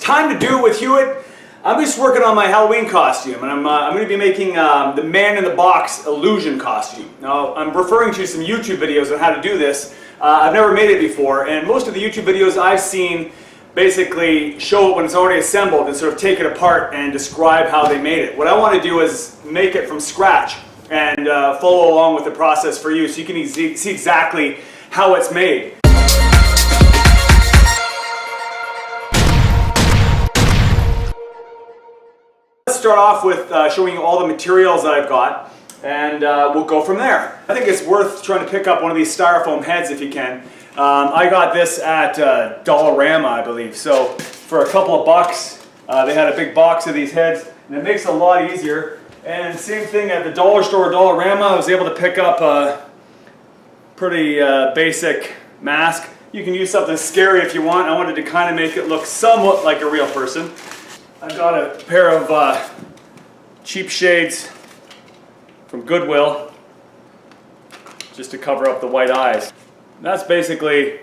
time to do with Hewitt. I'm just working on my Halloween costume, and I'm going to be making the Man in the Box illusion costume. Now, I'm referring to some YouTube videos on how to do this. I've never made it before, and most of the YouTube videos I've seen basically show it when it's already assembled and sort of take it apart and describe how they made it. What I want to do is make it from scratch and follow along with the process for you so you can see exactly how it's made. Let's start off with showing you all the materials that I've got, and we'll go from there. I think it's worth trying to pick up one of these styrofoam heads if you can. I got this at Dollarama, I believe. So for a couple of bucks, they had a big box of these heads, and it makes it a lot easier. And same thing at the dollar store, Dollarama, I was able to pick up a pretty basic mask. You can use something scary if you want. I wanted to kind of make it look somewhat like a real person. I got a pair of cheap shades from Goodwill just to cover up the white eyes. That's basically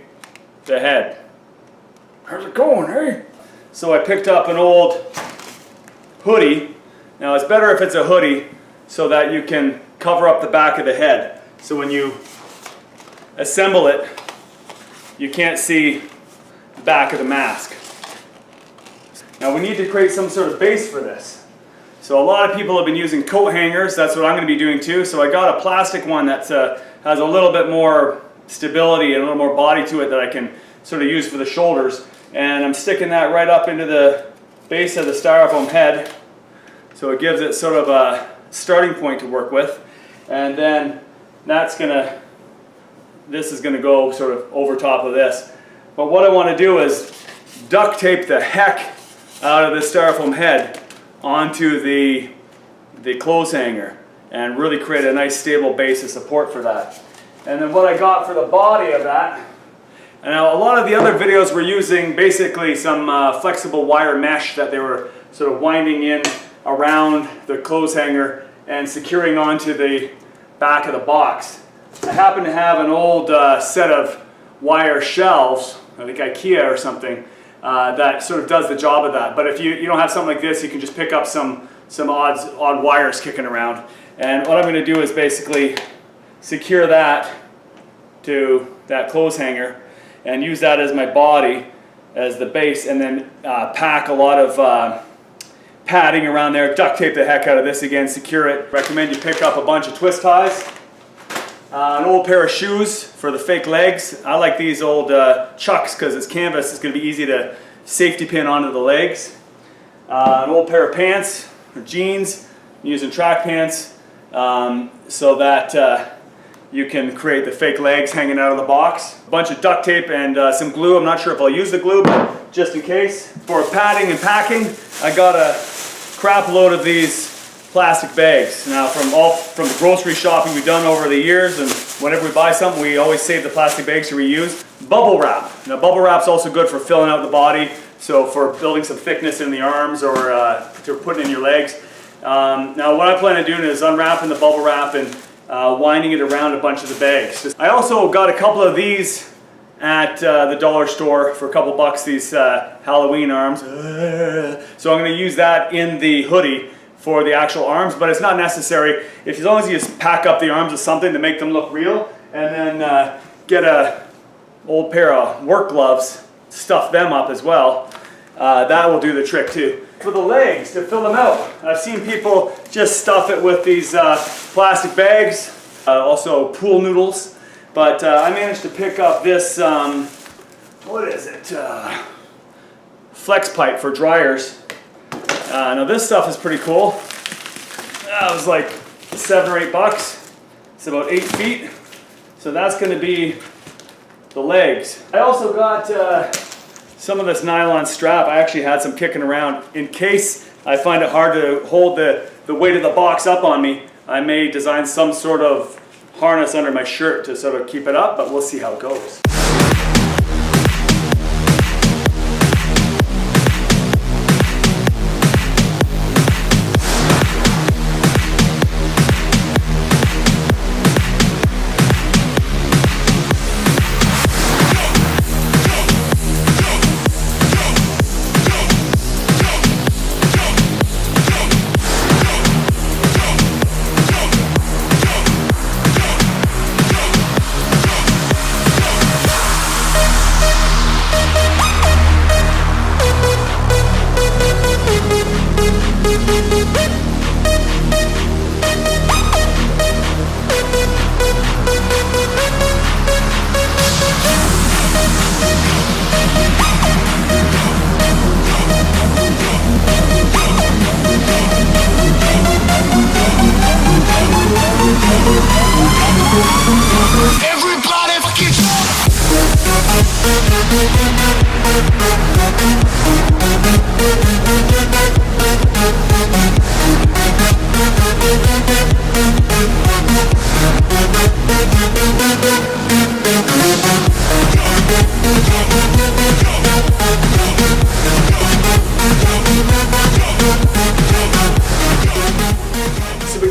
the head. How's it going, hey? So I picked up an old hoodie. Now it's better if it's a hoodie so that you can cover up the back of the head. So when you assemble it, you can't see the back of the mask. Now we need to create some sort of base for this. So a lot of people have been using coat hangers. That's what I'm going to be doing too. So I got a plastic one that has a little bit more stability and a little more body to it that I can sort of use for the shoulders. And I'm sticking that right up into the base of the styrofoam head. So it gives it sort of a starting point to work with. And then this is going to go sort of over top of this. But what I want to do is duct tape the heck out of the styrofoam head onto the clothes hanger and really create a nice stable base of support for that. And then what I got for the body of that, and now a lot of the other videos were using basically some flexible wire mesh that they were sort of winding in around the clothes hanger and securing onto the back of the box. I happen to have an old set of wire shelves, I think IKEA or something, that sort of does the job of that. But if you don't have something like this, you can just pick up some odd wires kicking around. And what I'm going to do is basically secure that to that clothes hanger and use that as my body, as the base, and then pack a lot of padding around there, duct tape the heck out of this again, secure it. Recommend you pick up a bunch of twist ties, an old pair of shoes for the fake legs. I like these old Chucks because it's canvas, it's going to be easy to safety pin onto the legs. An old pair of pants or jeans, I'm using track pants so that you can create the fake legs hanging out of the box. A bunch of duct tape and some glue. I'm not sure if I'll use the glue, but just in case. For padding and packing, I got a crap load of these plastic bags. Now from the grocery shopping we've done over the years, and whenever we buy something, we always save the plastic bags to reuse. Bubble wrap. Now bubble wrap's also good for filling out the body, so for building some thickness in the arms or to putting in your legs. Now what I plan on doing is unwrapping the bubble wrap and winding it around a bunch of the bags. I also got a couple of these at the dollar store for a couple bucks, these Halloween arms. So I'm going to use that in the hoodie for the actual arms, but it's not necessary. As long as you just pack up the arms with something to make them look real, and then get a old pair of work gloves, stuff them up as well, that will do the trick too. For the legs, to fill them out, I've seen people just stuff it with these plastic bags, also pool noodles, but I managed to pick up this, what is it, flex pipe for dryers. Now this stuff is pretty cool. It was like $7 or $8. It's about 8 feet, so that's going to be the legs. I also got some of this nylon strap. I actually had some kicking around. In case I find it hard to hold the weight of the box up on me, I may design some sort of harness under my shirt to sort of keep it up, but we'll see how it goes.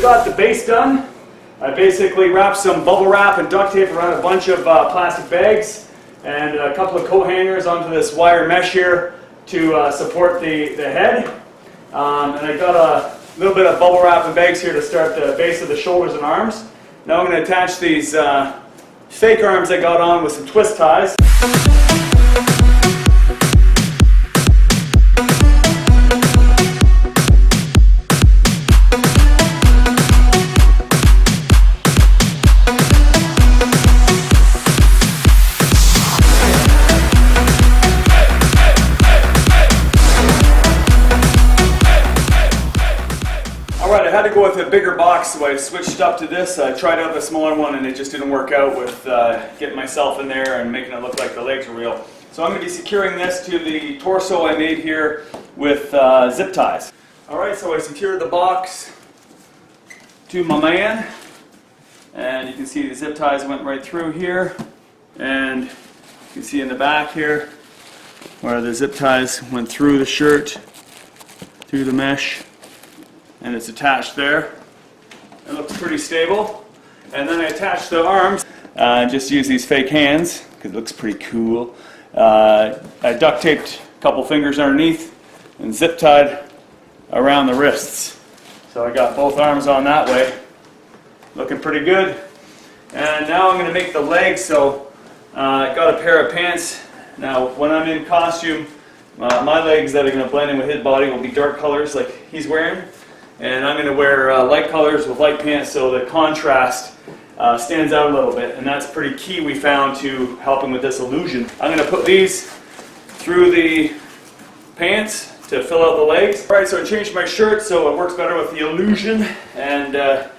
we've got the base done. I basically wrapped some bubble wrap and duct tape around a bunch of plastic bags and a couple of coat hangers onto this wire mesh here to support the head. And I got a little bit of bubble wrap and bags here to start the base of the shoulders and arms. Now I'm going to attach these fake arms I got on with some twist ties. Alright, I had to go with a bigger box, so I switched up to this. I tried out the smaller one and it just didn't work out with getting myself in there and making it look like the legs are real. So I'm going to be securing this to the torso I made here with zip ties. Alright, so I secured the box to my man, and you can see the zip ties went right through here, and you can see in the back here where the zip ties went through the shirt, through the mesh, and it's attached there. It looks pretty stable. And then I attached the arms. Just use these fake hands because it looks pretty cool. I duct taped a couple fingers underneath and zip tied around the wrists. So I got both arms on that way. Looking pretty good. And now I'm going to make the legs. So I got a pair of pants. Now when I'm in costume, my legs that are going to blend in with his body will be dark colors like he's wearing. And I'm going to wear light colors with light pants so the contrast stands out a little bit. And that's pretty key, we found, to helping with this illusion. I'm going to put these through the pants to fill out the legs. Alright, so I changed my shirt so it works better with the illusion. And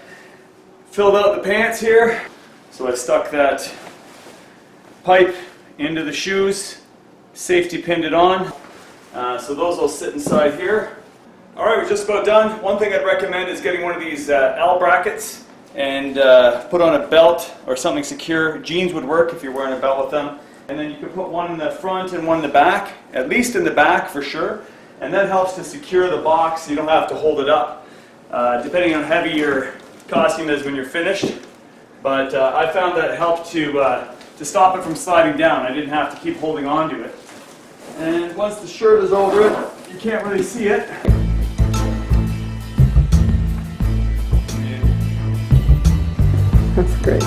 filled out the pants here. So I stuck that pipe into the shoes, safety pinned it on. So those will sit inside here. Alright, we're just about done. One thing I'd recommend is getting one of these L brackets and put on a belt or something secure. Jeans would work if you're wearing a belt with them. And then you can put one in the front and one in the back, at least in the back for sure. And that helps to secure the box so you don't have to hold it up, depending on how heavy your costume is when you're finished. But I found that it helped to stop it from sliding down. I didn't have to keep holding on to it. And once the shirt is over it, you can't really see it. That's great.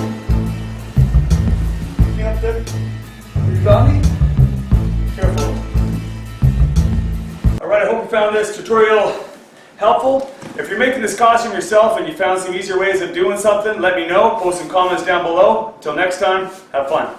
You got me? Careful. Alright, I hope you found this tutorial helpful. If you're making this costume yourself and you found some easier ways of doing something, let me know. Post some comments down below. Till next time, have fun.